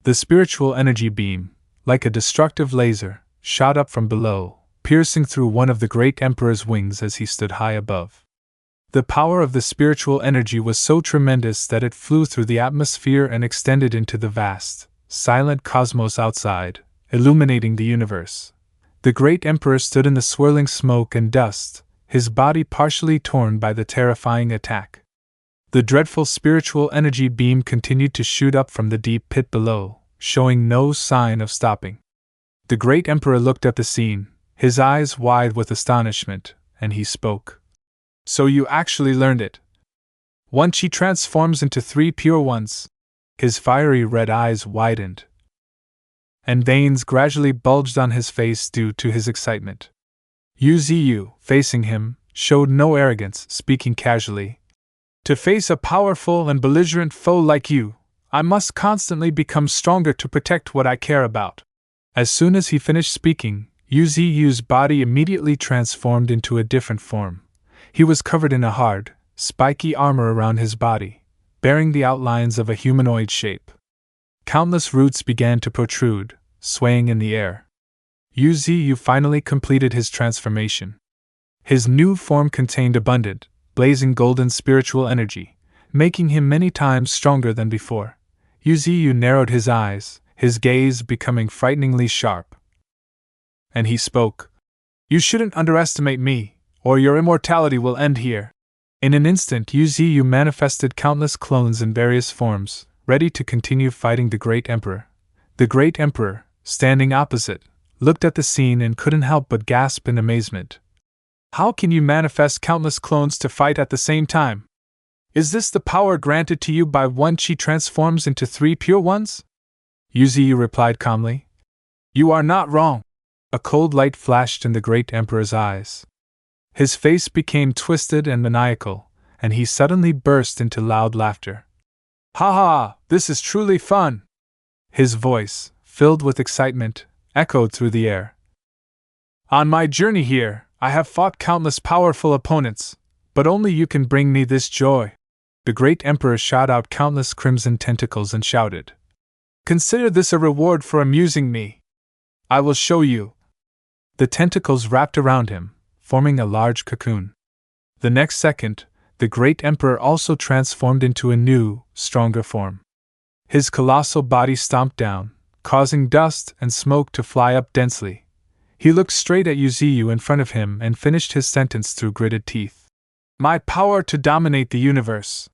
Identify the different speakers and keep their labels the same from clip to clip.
Speaker 1: The spiritual energy beam, like a destructive laser, shot up from below, piercing through one of the great emperor's wings as he stood high above. The power of the spiritual energy was so tremendous that it flew through the atmosphere and extended into the vast, silent cosmos outside, illuminating the universe. The great emperor stood in the swirling smoke and dust, his body partially torn by the terrifying attack. The dreadful spiritual energy beam continued to shoot up from the deep pit below, showing no sign of stopping. The great emperor looked at the scene, his eyes wide with astonishment, and he spoke. "So you actually learned it. One chi transforms into 3 pure ones." His fiery red eyes widened, and veins gradually bulged on his face due to his excitement. Ziyu, facing him, showed no arrogance, speaking casually. "To face a powerful and belligerent foe like you, I must constantly become stronger to protect what I care about." As soon as he finished speaking, Ziyu's body immediately transformed into a different form. He was covered in a hard, spiky armor around his body, bearing the outlines of a humanoid shape. Countless roots began to protrude, swaying in the air. Ziyu finally completed his transformation. His new form contained abundant, blazing golden spiritual energy, making him many times stronger than before. Ziyu narrowed his eyes, his gaze becoming frighteningly sharp. And he spoke. "You shouldn't underestimate me, or your immortality will end here." In an instant, Ziyu manifested countless clones in various forms, ready to continue fighting the great emperor. The great emperor, standing opposite, looked at the scene and couldn't help but gasp in amazement. "How can you manifest countless clones to fight at the same time? Is this the power granted to you by one chi transforms into 3 pure ones?" Ziyu replied calmly. "You are not wrong." A cold light flashed in the great emperor's eyes. His face became twisted and maniacal, and he suddenly burst into loud laughter. "Ha ha, this is truly fun!" His voice, filled with excitement, echoed through the air. "On my journey here, I have fought countless powerful opponents, but only you can bring me this joy." The great emperor shot out countless crimson tentacles and shouted, "Consider this a reward for amusing me. I will show you." The tentacles wrapped around him, forming a large cocoon. The next second, the great emperor also transformed into a new, stronger form. His colossal body stomped down, causing dust and smoke to fly up densely. He looked straight at Ziyu in front of him and finished his sentence through gritted teeth. "My power to dominate the universe."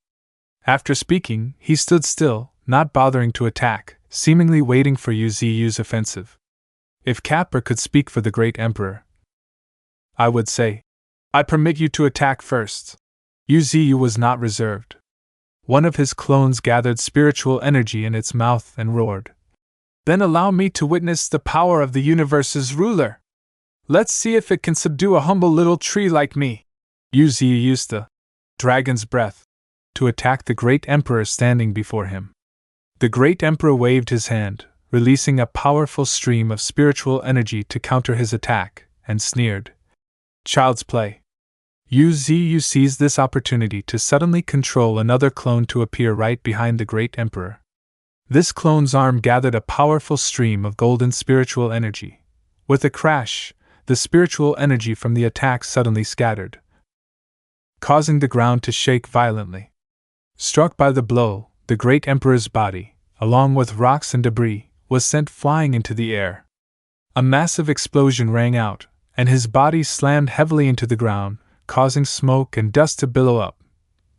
Speaker 1: After speaking, he stood still, not bothering to attack, seemingly waiting for Ziyu's offensive. If Kappa could speak for the great emperor, I would say, "I permit you to attack first." Ziyu was not reserved. One of his clones gathered spiritual energy in its mouth and roared. "Then allow me to witness the power of the universe's ruler. Let's see if it can subdue a humble little tree like me." Ziyu used the dragon's breath to attack the great emperor standing before him. The great emperor waved his hand, releasing a powerful stream of spiritual energy to counter his attack, and sneered. "Child's play." Ziyu seized this opportunity to suddenly control another clone to appear right behind the great emperor. This clone's arm gathered a powerful stream of golden spiritual energy. With a crash, the spiritual energy from the attack suddenly scattered, causing the ground to shake violently. Struck by the blow, the great emperor's body, along with rocks and debris, was sent flying into the air. A massive explosion rang out, and his body slammed heavily into the ground, causing smoke and dust to billow up.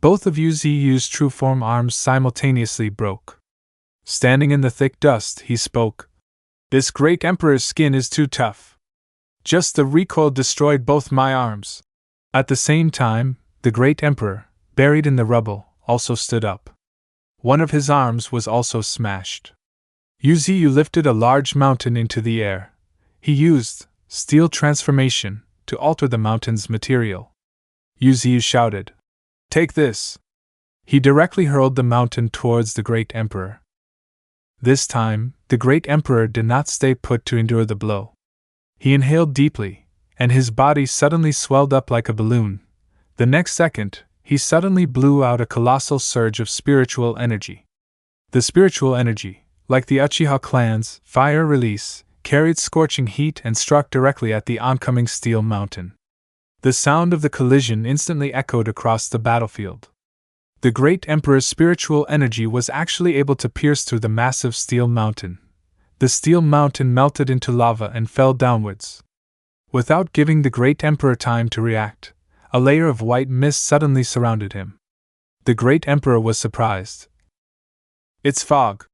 Speaker 1: Both of Ziyu's true form arms simultaneously broke. Standing in the thick dust, he spoke. "This great emperor's skin is too tough. Just the recoil destroyed both my arms." At the same time, the great emperor, buried in the rubble, also stood up. One of his arms was also smashed. Ziyu lifted a large mountain into the air. He used steel transformation to alter the mountain's material. Ziyu shouted, "Take this!" He directly hurled the mountain towards the great emperor. This time, the great emperor did not stay put to endure the blow. He inhaled deeply, and his body suddenly swelled up like a balloon. The next second, he suddenly blew out a colossal surge of spiritual energy. The spiritual energy, like the Uchiha clan's fire release, carried scorching heat and struck directly at the oncoming steel mountain. The sound of the collision instantly echoed across the battlefield. The great Emperor's spiritual energy was actually able to pierce through the massive steel mountain. The steel mountain melted into lava and fell downwards. Without giving the great Emperor time to react, a layer of white mist suddenly surrounded him. The great Emperor was surprised. "It's fog."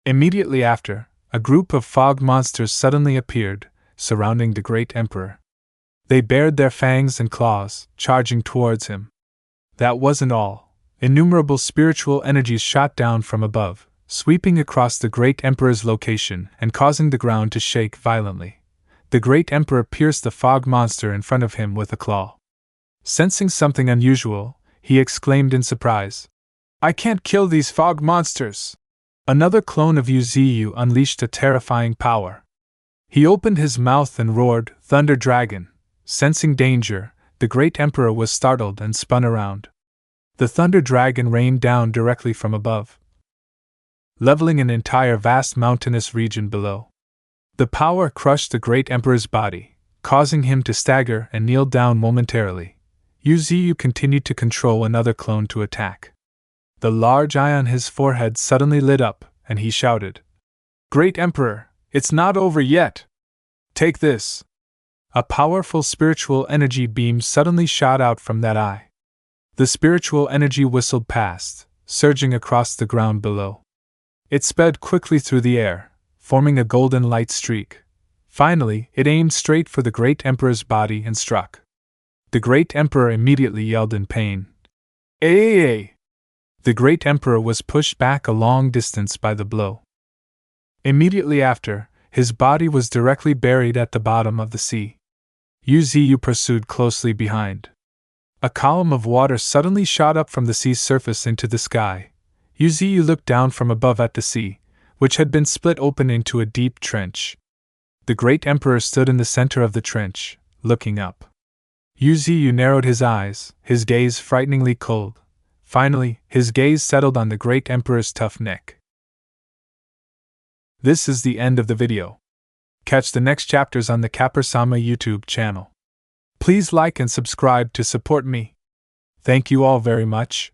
Speaker 1: Immediately after, a group of fog monsters suddenly appeared, surrounding the great Emperor. They bared their fangs and claws, charging towards him. That wasn't all. Innumerable spiritual energies shot down from above, sweeping across the great Emperor's location and causing the ground to shake violently. The great Emperor pierced the fog monster in front of him with a claw. Sensing something unusual, he exclaimed in surprise, "I can't kill these fog monsters!" Another clone of Ziyu unleashed a terrifying power. He opened his mouth and roared, "Thunder Dragon!" Sensing danger, the great Emperor was startled and spun around. The Thunder Dragon rained down directly from above, leveling an entire vast mountainous region below. The power crushed the great Emperor's body, causing him to stagger and kneel down momentarily. Ziyu continued to control another clone to attack. The large eye on his forehead suddenly lit up, and he shouted, "Great Emperor, it's not over yet! Take this!" A powerful spiritual energy beam suddenly shot out from that eye. The spiritual energy whistled past, surging across the ground below. It sped quickly through the air, forming a golden light streak. Finally, it aimed straight for the great Emperor's body and struck. The great Emperor immediately yelled in pain. "Ay!" The great Emperor was pushed back a long distance by the blow. Immediately after, his body was directly buried at the bottom of the sea. Ziyu pursued closely behind. A column of water suddenly shot up from the sea's surface into the sky. Ziyu looked down from above at the sea, which had been split open into a deep trench. The great Emperor stood in the center of the trench, looking up. Ziyu narrowed his eyes, his gaze frighteningly cold. Finally, his gaze settled on the great Emperor's tough neck. This is the end of the video. Catch the next chapters on the Kappa-sama YouTube channel. Please like and subscribe to support me. Thank you all very much.